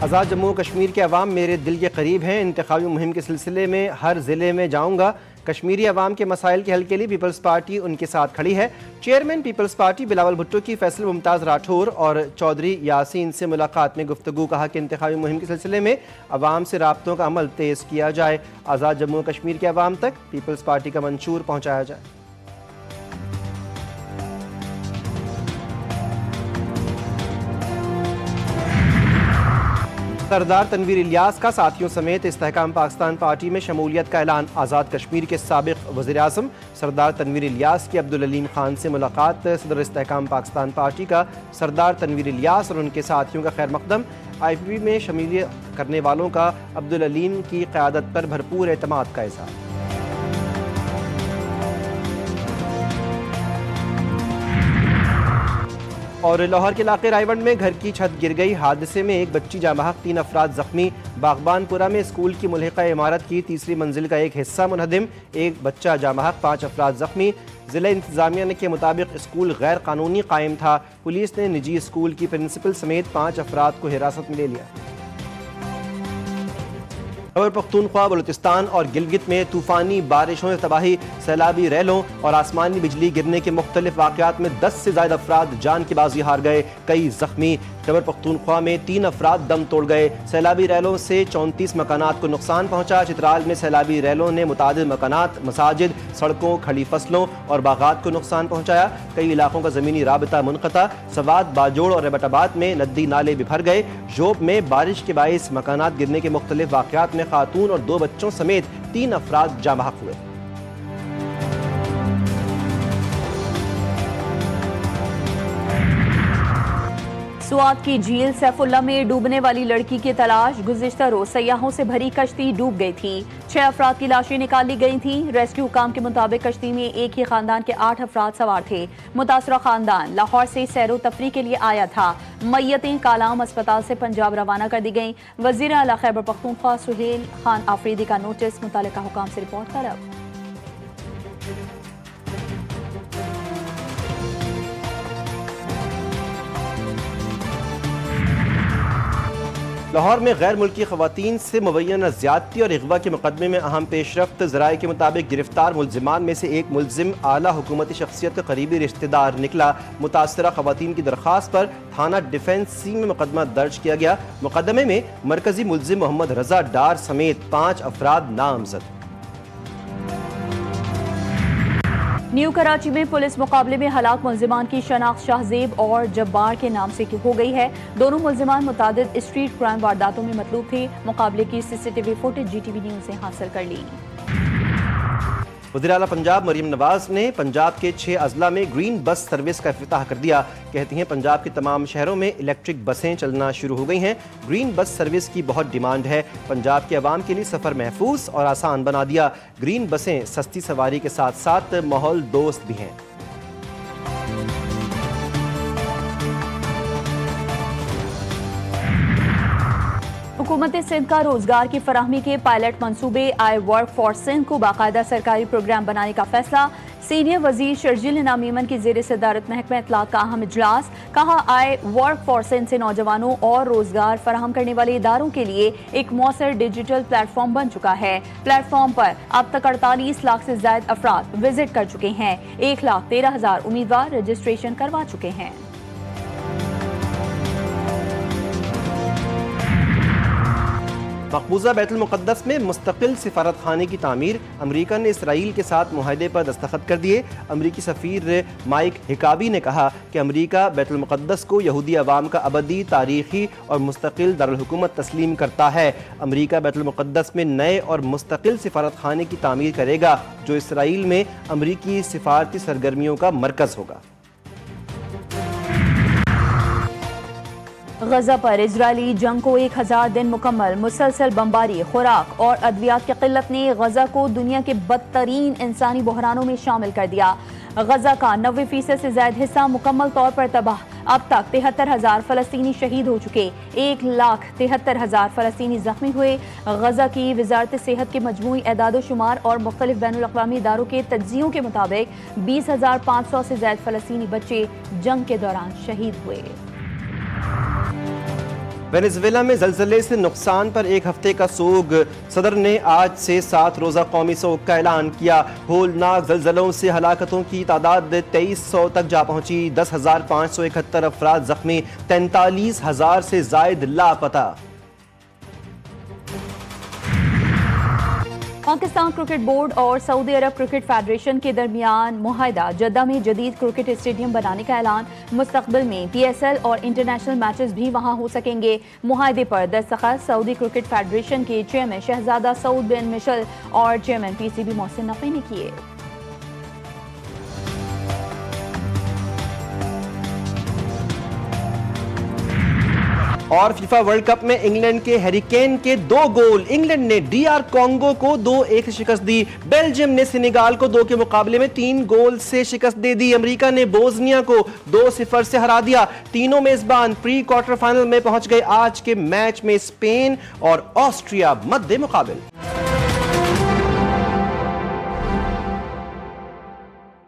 آزاد جموں و کشمیر کے عوام میرے دل کے قریب ہیں، انتخابی مہم کے سلسلے میں ہر ضلع میں جاؤں گا۔ کشمیری عوام کے مسائل کے حل کے لیے پیپلز پارٹی ان کے ساتھ کھڑی ہے۔ چیئرمین پیپلز پارٹی بلاول بھٹو کی فیصل ممتاز راٹھور اور چودھری یاسین سے ملاقات میں گفتگو، کہا کہ انتخابی مہم کے سلسلے میں عوام سے رابطوں کا عمل تیز کیا جائے، آزاد جموں و کشمیر کے عوام تک پیپلز پارٹی کا منشور پہنچایا جائے۔ سردار تنویر الیاس کا ساتھیوں سمیت استحکام پاکستان پارٹی میں شمولیت کا اعلان، آزاد کشمیر کے سابق وزیر اعظم سردار تنویر الیاس کی عبدالعلیم خان سے ملاقات، صدر استحکام پاکستان پارٹی کا سردار تنویر الیاس اور ان کے ساتھیوں کا خیر مقدم، آئی پی پی میں شمولیت کرنے والوں کا عبدالعلیم کی قیادت پر بھرپور اعتماد کا اظہار۔ اور لاہور کے علاقے رائے ونڈ میں گھر کی چھت گر گئی، حادثے میں ایک بچی جاں بحق، 3 افراد زخمی۔ باغبان پورہ میں اسکول کی ملحقہ عمارت کی تیسری منزل کا ایک حصہ منہدم، ایک بچہ جاں بحق، 5 افراد زخمی۔ ضلع انتظامیہ کے مطابق اسکول غیر قانونی قائم تھا، پولیس نے نجی اسکول کی پرنسپل سمیت 5 افراد کو حراست میں لے لیا۔ خیبر پختونخوا، بلوچستان اور گلگت میں طوفانی بارشوں سے تباہی، سیلابی ریلوں اور آسمانی بجلی گرنے کے مختلف واقعات میں 10 سے زائد افراد جان کی بازی ہار گئے، کئی زخمی۔ خیبر پختونخوا میں 3 افراد دم توڑ گئے، سیلابی ریلوں سے 34 مکانات کو نقصان پہنچا۔ چترال میں سیلابی ریلوں نے متعدد مکانات، مساجد، سڑکوں، کھڑی فصلوں اور باغات کو نقصان پہنچایا، کئی علاقوں کا زمینی رابطہ منقطع۔ سوات، باجوڑ اور ریبٹ آباد میں ندی نالے بھر گئے۔ جوب میں بارش کے باعث مکانات گرنے کے مختلف واقعات میں خاتون اور 2 بچوں سمیت 3 افراد جاں بحق ہوئے۔ سوات کی جھیل سیف اللہ میں ڈوبنے والی لڑکی کی تلاش، گزشتہ روز سیاحوں سے بھری کشتی ڈوب گئی تھی، 6 افراد کی لاشیں نکال لی گئی تھیں۔ ریسکیو حکام کے مطابق کشتی میں ایک ہی خاندان کے 8 افراد سوار تھے، متاثرہ خاندان لاہور سے سیر و تفریح کے لیے آیا تھا۔ میتیں کالام اسپتال سے پنجاب روانہ کر دی گئیں۔ وزیر اعلیٰ خیبر پختونخوا سہیل خان آفریدی کا نوٹس، متعلقہ حکام سے رپورٹ طلب۔ لاہور میں غیر ملکی خواتین سے مبینہ زیادتی اور اغوا کے مقدمے میں اہم پیش رفت، ذرائع کے مطابق گرفتار ملزمان میں سے ایک ملزم اعلیٰ حکومتی شخصیت کا قریبی رشتہ دار نکلا۔ متاثرہ خواتین کی درخواست پر تھانہ ڈیفنس سی میں مقدمہ درج کیا گیا۔ مقدمے میں مرکزی ملزم محمد رضا ڈار سمیت 5 افراد نامزد۔ نیو کراچی میں پولیس مقابلے میں ہلاک ملزمان کی شناخت شاہ زیب اور جبار کے نام سے ہو گئی ہے۔ دونوں ملزمان متعدد اسٹریٹ کرائم وارداتوں میں مطلوب تھے۔ مقابلے کی CCTV فوٹیج GTV نیوز نے حاصل کر لی۔ وزیر اعلیٰ پنجاب مریم نواز نے پنجاب کے 6 اضلاع میں گرین بس سروس کا افتتاح کر دیا، کہتی ہیں پنجاب کے تمام شہروں میں الیکٹرک بسیں چلنا شروع ہو گئی ہیں۔ گرین بس سروس کی بہت ڈیمانڈ ہے، پنجاب کے عوام کے لیے سفر محفوظ اور آسان بنا دیا۔ گرین بسیں سستی سواری کے ساتھ ساتھ ماحول دوست بھی ہیں۔ حکومت سندھ کا روزگار کی فراہمی کے پائلٹ منصوبے آئی ورک فار سندھ کو باقاعدہ سرکاری پروگرام بنانے کا فیصلہ، سینئر وزیر شرجیل انعام میمن کی زیر صدارت محکمہ اطلاعات کا اہم اجلاس، کہا آئی ورک فار سندھ سے نوجوانوں اور روزگار فراہم کرنے والے اداروں کے لیے ایک مؤثر ڈیجیٹل پلیٹ فارم بن چکا ہے۔ پلیٹ فارم پر اب تک 48 لاکھ سے زائد افراد وزٹ کر چکے ہیں، 1,13,000 امیدوار رجسٹریشن کروا چکے ہیں۔ مقبوضہ بیت المقدس میں مستقل سفارت خانے کی تعمیر، امریکہ نے اسرائیل کے ساتھ معاہدے پر دستخط کر دیے۔ امریکی سفیر مائک ہکابی نے کہا کہ امریکہ بیت المقدس کو یہودی عوام کا ابدی، تاریخی اور مستقل دارالحکومت تسلیم کرتا ہے۔ امریکہ بیت المقدس میں نئے اور مستقل سفارت خانے کی تعمیر کرے گا جو اسرائیل میں امریکی سفارتی سرگرمیوں کا مرکز ہوگا۔ غزہ پر اسرائیلی جنگ کو 1000 دن مکمل، مسلسل بمباری، خوراک اور ادویات کی قلت نے غزہ کو دنیا کے بدترین انسانی بحرانوں میں شامل کر دیا۔ غزہ کا 90% سے زائد حصہ مکمل طور پر تباہ، اب تک 73,000 فلسطینی شہید ہو چکے، 1,73,000 فلسطینی زخمی ہوئے۔ غزہ کی وزارت صحت کے مجموعی اعداد و شمار اور مختلف بین الاقوامی اداروں کے تجزیوں کے مطابق 20,500 سے زائد فلسطینی بچے جنگ کے دوران شہید ہوئے۔ وینزویلا میں زلزلے سے نقصان پر ایک ہفتے کا سوگ، صدر نے آج سے 7 روزہ قومی سوگ کا اعلان کیا۔ ہولناک زلزلوں سے ہلاکتوں کی تعداد 2300 تک جا پہنچی، 10,571 افراد زخمی، 43,000 سے زائد لاپتہ۔ پاکستان کرکٹ بورڈ اور سعودی عرب کرکٹ فیڈریشن کے درمیان معاہدہ، جدہ میں جدید کرکٹ اسٹیڈیم بنانے کا اعلان۔ مستقبل میں پی ایس ایل اور انٹرنیشنل میچز بھی وہاں ہو سکیں گے۔ معاہدے پر دستخط سعودی کرکٹ فیڈریشن کے چیئرمین شہزادہ سعود بن مشل اور chairman P C B Mohsin Naqvi نے کیے۔ اور فیفا ورلڈ کپ میں انگلینڈ کے ہیری کین کے 2 گول، انگلینڈ نے ڈی آر کانگو کو 2-1 شکست دی، بیلجیم نے سینیگال کو 2 کے مقابلے میں 3 گول سے شکست دے دی، امریکہ نے بوزنیا کو 2-0 سے ہرا دیا۔ تینوں میزبان پری کوارٹر فائنل میں پہنچ گئے۔ آج کے میچ میں اسپین اور آسٹریا مد مقابل۔